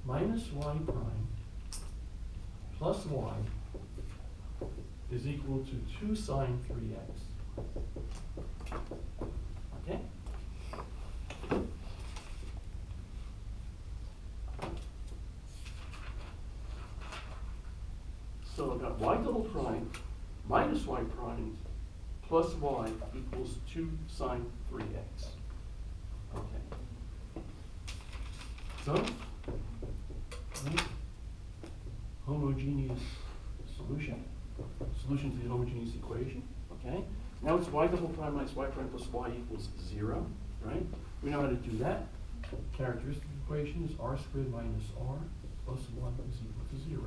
minus y prime plus y is equal to 2 sine 3x. Okay? So I've got y double prime minus y prime plus y equals 2 sine 3x. Okay. So, homogeneous solution. Solution to the homogeneous equation. Okay. Now it's y double prime minus y prime plus y equals 0. Right? We know how to do that. Characteristic equation is r squared minus r plus 1 is equal to 0.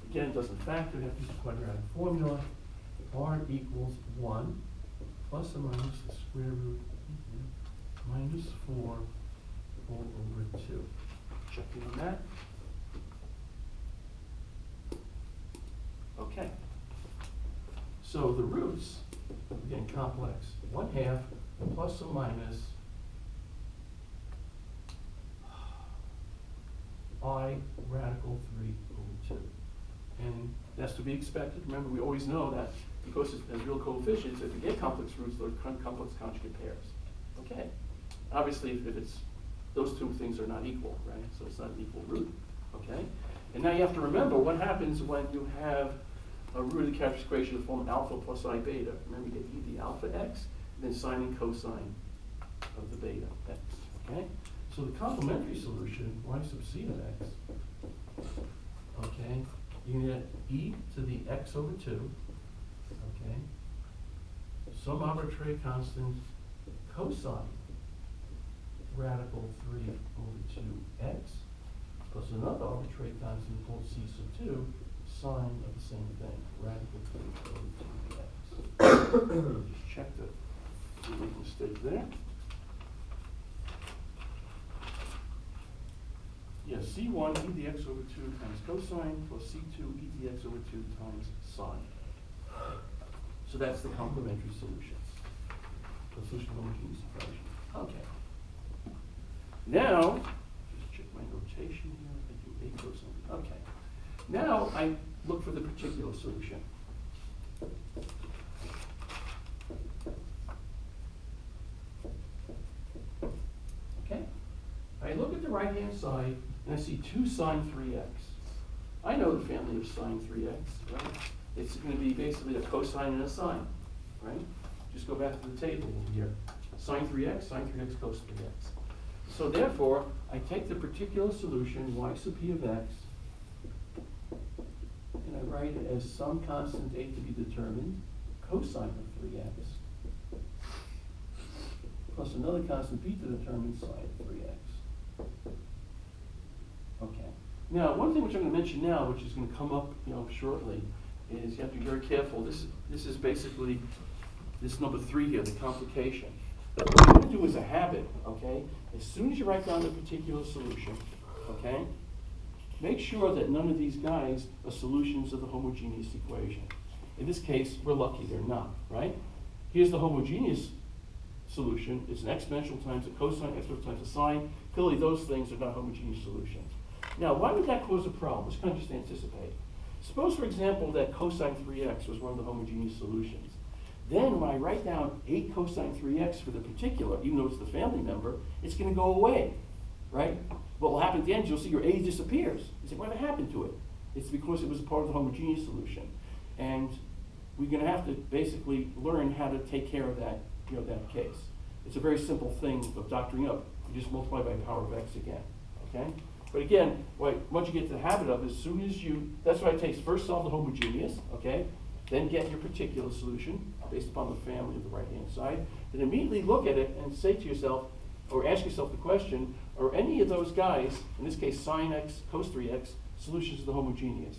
Again, it doesn't factor. We have to use the quadratic formula. R equals 1 plus or minus the square root minus 4 all over 2. Checking on that. Okay. So the roots, again, complex. 1/2 plus or minus I radical 3 over 2. And that's to be expected. Remember, we always know that because it has real coefficients, if you get complex roots, they're complex conjugate pairs. Okay. Obviously, if it's those two things are not equal, right? So it's not an equal root. Okay. And now you have to remember what happens when you have a root of the characteristic equation in the form alpha plus I beta. Remember, you get e the alpha x, and then sine and cosine of the beta x. Okay. So the complementary solution, y sub c of x. Okay. You can get e to the x over 2, okay, some arbitrary constant cosine radical 3 over 2x plus another arbitrary constant called c sub 2, sine of the same thing, radical 3 over 2x. Just check that. Make a mistake there. Yes, C1 e dx over 2 times cosine plus C2 e dx over 2 times sine. So that's the complementary solution. The solution of the homogeneous equation. Okay. Now, just check my notation here. I do a cosine. Okay. Now I look for the particular solution. Okay. I look at the right-hand side, and I see 2 sine 3x. I know the family of sine 3x, right? It's going to be basically a cosine and a sine, right? Just go back to the table over here. Sine 3x cos 3x. So therefore, I take the particular solution, y sub p of x, and I write it as some constant a to be determined, cosine of 3x, plus another constant b to determine sine of 3x. Okay. Now, one thing which I'm going to mention now, which is going to come up, shortly, is you have to be very careful. This is basically this number 3 here, the complication. What you're going to do is a habit. Okay. As soon as you write down the particular solution, okay, make sure that none of these guys are solutions of the homogeneous equation. In this case, we're lucky they're not. Right? Here's the homogeneous solution. It's an exponential times a cosine, exponential times a sine. Clearly, those things are not homogeneous solutions. Now, why would that cause a problem? Let's kind of just anticipate. Suppose, for example, that cosine 3x was one of the homogeneous solutions. Then, when I write down 8 cosine 3x for the particular, even though it's the family member, it's going to go away, right? What will happen at the end, you'll see your a disappears. You say, what happened to it? It's because it was part of the homogeneous solution. And we're going to have to basically learn how to take care of that, that case. It's a very simple thing of doctoring up. You just multiply by power of x again, okay? But again, once you get to the habit of, as soon as that's why it takes first solve the homogeneous, okay? Then get your particular solution based upon the family of the right-hand side. Then immediately look at it and say to yourself, or ask yourself the question, are any of those guys, in this case sine x, cos 3x, solutions of the homogeneous?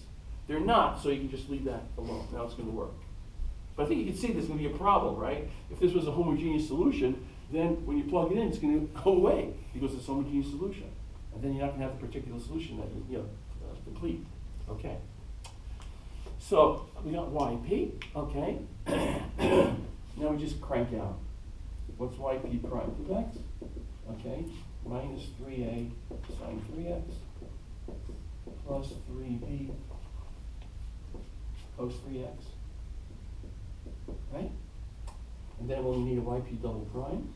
They're not, so you can just leave that alone. Now it's going to work. But I think you can see there's going to be a problem, right? If this was a homogeneous solution, then when you plug it in, it's going to go away because it's a homogeneous solution. And then you're not going to have the particular solution that complete. Okay. So we got yp, okay. Now we just crank out. What's yp prime of x? Okay. minus 3a sine 3x plus 3b cos 3x, right? And then we'll need a yp double prime.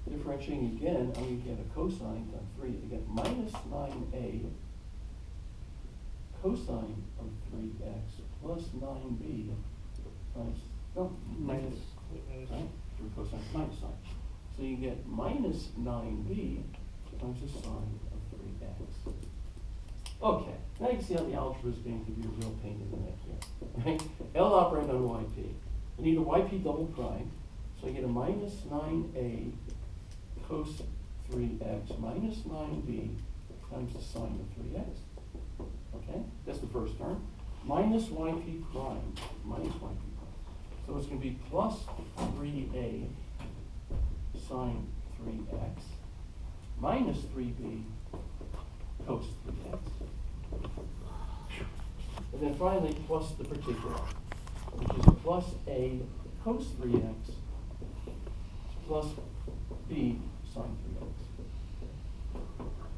Differentiating again, I'm going to get a cosine of 3. Again, minus 9a cosine of 3x plus 9b times, minus, right? Through cosine minus sign. So you get minus 9b times the sine of 3x. Okay, now you can see how the algebra is going to be a real pain in the neck here. Right? L operand on yp. I need a yp double prime, so I get a minus 9a cos 3x minus 9b times the sine of 3x. Okay, that's the first term. Minus yp prime, minus yp prime. So it's going to be plus 3a sine 3x minus 3b cos 3x. And then finally, plus the particular, which is plus a cos 3x plus b sine 3x.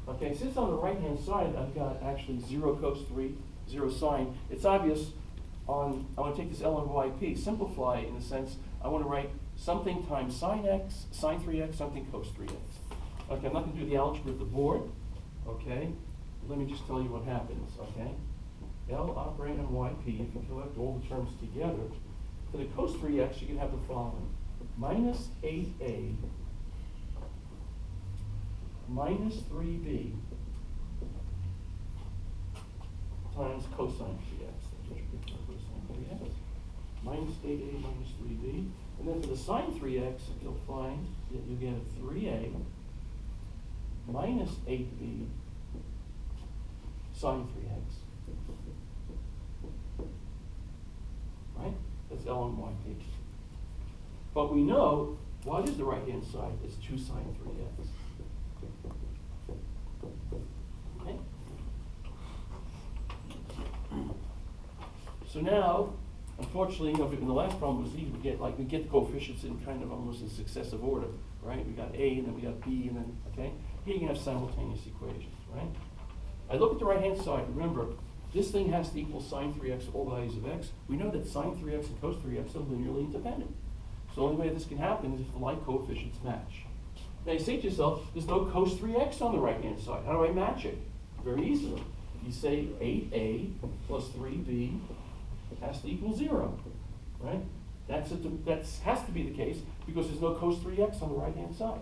Okay, since on the right-hand side I've got actually 0 cos 3, 0 sine, it's obvious I want to take this L over yp, simplify in the sense I want to write something times sine x, sine 3x, something cos 3x. Okay, I'm not going to do the algebra at the board. Okay, let me just tell you what happens. Okay, L operand on yp, if you collect all the terms together, for the cos 3x you can have the following: minus 8a minus 3b times cosine 3x. That's what you get for cosine 3x. Minus 8a minus 3b. And then for the sine 3x, you'll find that you get a 3a minus 8b sine 3x. Right? That's L on yp. But we know what is the right-hand side? It's 2 sine 3x. Okay? So now, unfortunately, in the last problem was easy. We get the coefficients in kind of almost in successive order, right? We got A, and then we got B, and then, okay? Here you can have simultaneous equations, right? I look at the right-hand side. Remember, this thing has to equal sine 3x, all values of x. We know that sine 3x and cos 3x are linearly independent. So the only way this can happen is if the like coefficients match. Now you say to yourself, there's no cos 3x on the right-hand side. How do I match it? Very easily. You say 8a plus 3b has to equal 0, right? That has to be the case because there's no cos 3x on the right-hand side.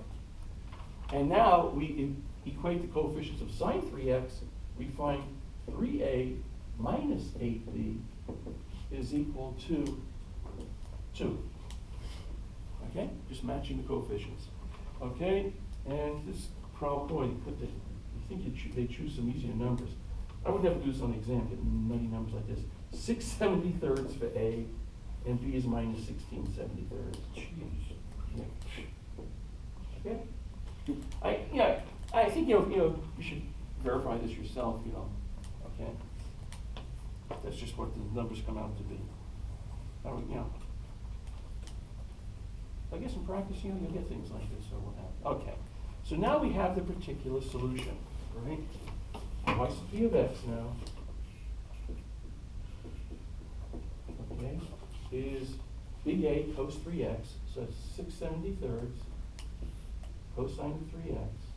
And now we equate the coefficients of sine 3x. We find 3a minus 8b is equal to 2. Okay, just matching the coefficients. Okay, and this problem, boy, you think they choose some easier numbers. I would never do this on the exam, get nutty numbers like this. 6/73 for A, and B is minus 16/73. Jeez. Yeah. Okay. I think you should verify this yourself. Okay. That's just what the numbers come out to be. I guess in practice, you'll get things like this or what have you. Okay. So now we have the particular solution, right? Y sub p of x now, okay, is big A cos 3x, so it's 6/73 cosine of 3x,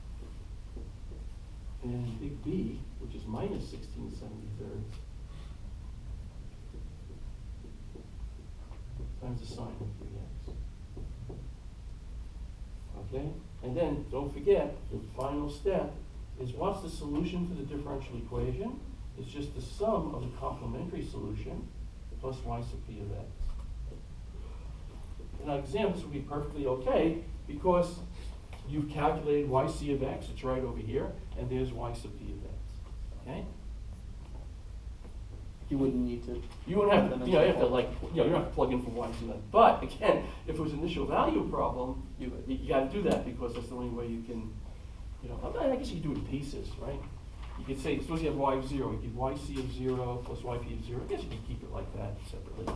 and big B, which is minus 16/73 times the sine of 3x. Okay, and then don't forget the final step is what's the solution to the differential equation? It's just the sum of the complementary solution plus y sub p of x. In our exam, this will be perfectly okay because you've calculated yc of x, it's right over here, and there's y sub p of x. Okay? You wouldn't need to. You wouldn't have to, you have to you don't have to plug in for y sub x. But again, if it was an initial value problem, you got to do that because that's the only way you can. I guess you could do it in pieces, right? You could say, suppose you have y of 0, you could yc of 0 plus yp of 0. I guess you could keep it like that separately.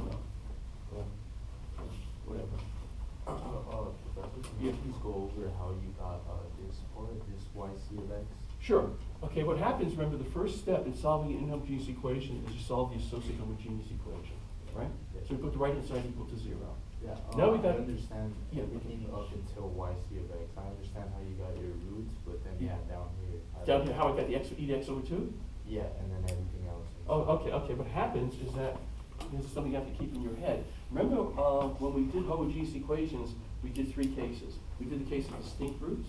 Yeah. please go over how you got this part, this YC of X? Sure. Okay, what happens, remember, the first step in solving an inhomogeneous equation is you solve the associated homogeneous equation, right? Yeah. So we put the right-hand side equal to 0. Yeah, Now we got I understand yeah. everything up until YC of X. I understand how you got your roots, but then Yeah. down here. Down here, how I got the x, e to x over 2? Yeah, and then everything else. Oh, okay. What happens is that, this is something you have to keep in your head. Remember, when we did homogeneous equations, we did 3 cases. We did the case of distinct roots,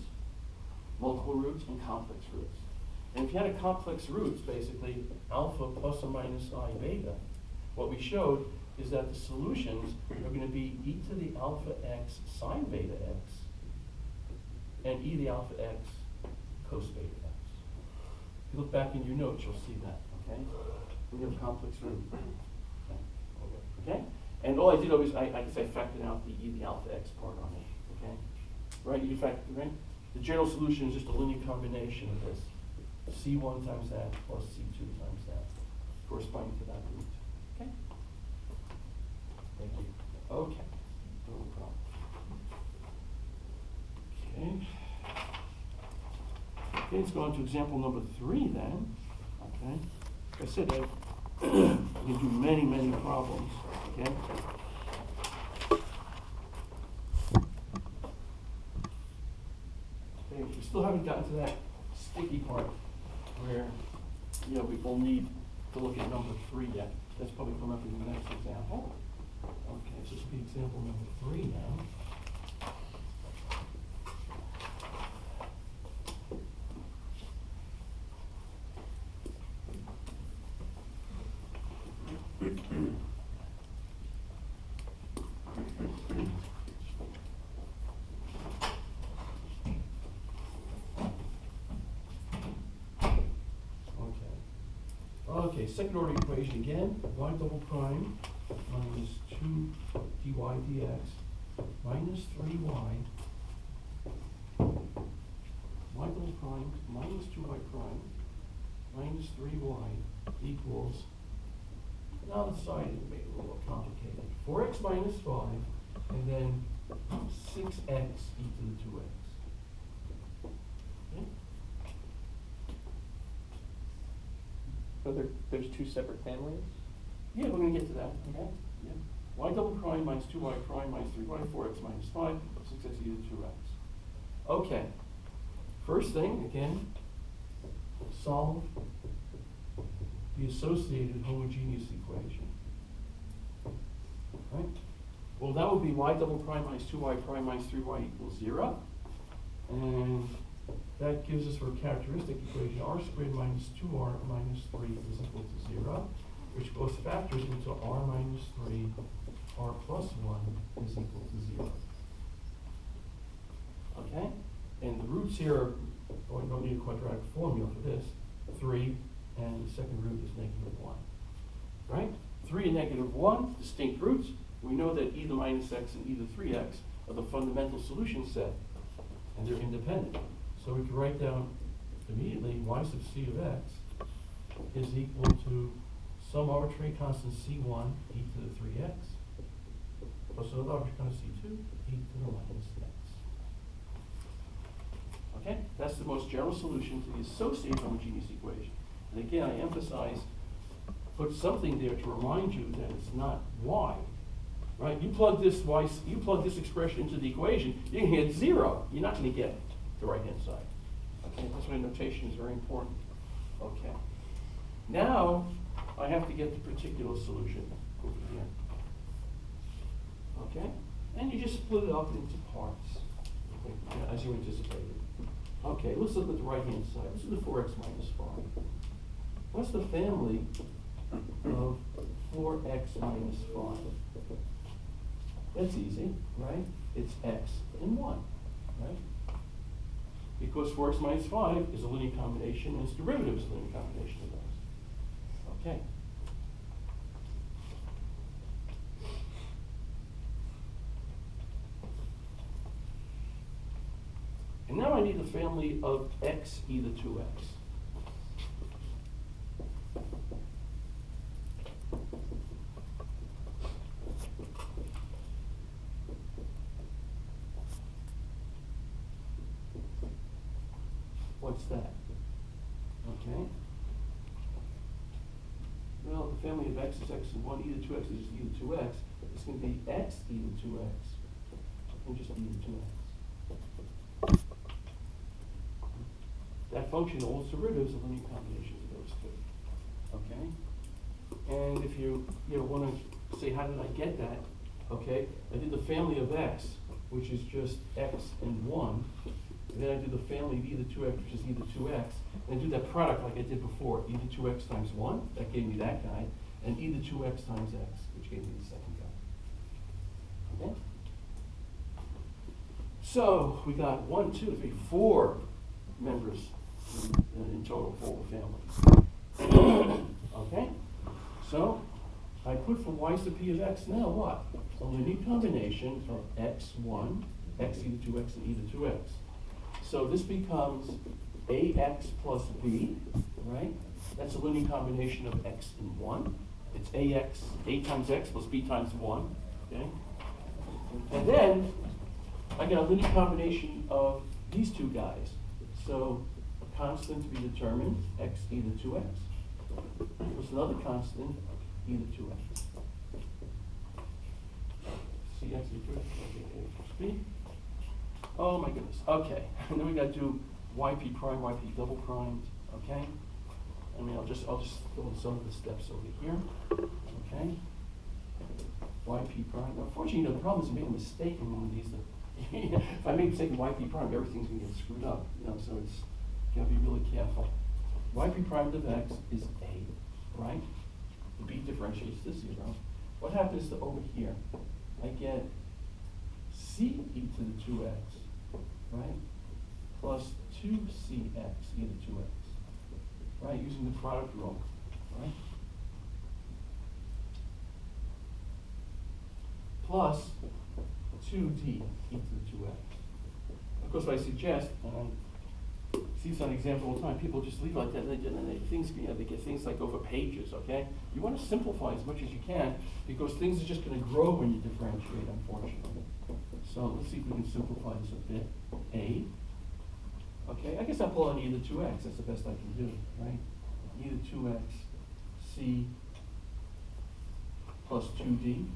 multiple roots, and complex roots. And if you had a complex roots, basically, alpha plus or minus I beta, what we showed is that the solutions are going to be e to the alpha x sine beta x and e to the alpha x cos beta x. If you look back in your notes, you'll see that, okay? We have a complex root. Okay? And all I did was, I guess I factored out the e to the alpha x part on it, okay? Right, you factor, right? The general solution is just a linear combination of this. C1 times that plus C2 times that, corresponding to that root. Okay? Thank you. Okay. No problem. Okay. Okay, let's go on to example number 3 then. Okay. Like I said, we can do many problems. Okay. Okay, we still haven't gotten to that sticky part where, you know, we will need to look at number 3 yet. That's probably coming up in the next example. Okay, so this will be example number 3 now. Okay, second order equation again, y double prime minus 2 dy dx minus 3y, y double prime minus 2y prime minus 3y equals, now the side is made a little complicated, 4x minus 5, and then 6x e to the 2x. Okay? So there's 2 separate families? Yeah, we're going to get to that. Okay. Yeah. Y double prime minus 2y prime minus 3y, 4x minus 5, 6x e to the 2x. Okay. First thing, again, solve the associated homogeneous equation. Right? Well, that would be y double prime minus 2y prime minus 3y equals 0. And that gives us for a characteristic equation r squared minus 2r minus 3 is equal to 0, which both factors into r minus 3, r plus 1 is equal to 0. Okay? And the roots here are, oh, we don't need a quadratic formula for this, 3, and the second root is -1. Right? 3 and -1, distinct roots. We know that e to the minus x and e to the 3x are the fundamental solution set, and they're independent. So we can write down immediately y sub c of x is equal to some arbitrary constant c1 e to the 3x plus another arbitrary constant c2 e to the minus x. Okay, that's the most general solution to the associated homogeneous equation. And again, I emphasize, put something there to remind you that it's not y. Right? You plug this expression into the equation, you're going to get 0. You're not going to get the right-hand side. Okay, that's why notation is very important. Okay. Now, I have to get the particular solution over here. Okay? And you just split it up into parts, as you anticipated. Okay, let's look at the right-hand side. This is the 4x minus 5. What's the family of 4x minus 5? That's easy, right? It's x and 1, right? Because 4x minus 5 is a linear combination, and its derivative is a linear combination of those. Okay. And now I need the family of x e to the 2x. what's that? Okay. Well, the family of x is x and 1, e to 2x is just e to 2x. It's going to be x e to 2x, and just e to 2x. That function holds derivatives of linear combinations of those two. Okay? And if you want to say, how did I get that? Okay, I did the family of x, which is just x and 1. And then I did the family of e to 2x, which is e to 2x. And I do that product like I did before. E to 2x times 1, that gave me that guy. And e to 2x times x, which gave me the second guy. Okay? So we got 1, 2, 3, 4 members in total for the family. Okay? So I put for y sub p of x now what? A linear combination of x1, x e to 2x, and e to 2x. So this becomes ax plus b, right? That's a linear combination of x and 1. It's a times x plus b times 1, okay? And then I get a linear combination of these two guys. So a constant to be determined, x e to 2x, plus another constant, e to 2x. C x e to 2x, okay, a plus b. Oh my goodness, okay. And then we got to do yp prime, yp double primed, okay? I mean, I'll just go with some of the steps over here, okay? Yp prime. Now, unfortunately, the problem is I made a mistake in one of these. If I make a mistake in yp prime, everything's going to get screwed up, so it's got to be really careful. Yp prime of x is a, right? The b differentiates to 0. What happens to over here? I get c e to the 2x, right? Plus 2cx e to 2x, right? Using the product rule, right? Plus 2d e to the 2x. Of course, what I suggest, and I see this on example all the time, people just leave like that, and they get things like over pages, okay? You want to simplify as much as you can, because things are just going to grow when you differentiate, unfortunately. So let's see if we can simplify this a bit. A, okay, I guess I'll pull on e to 2x, that's the best I can do, right? E to 2x, c plus 2d,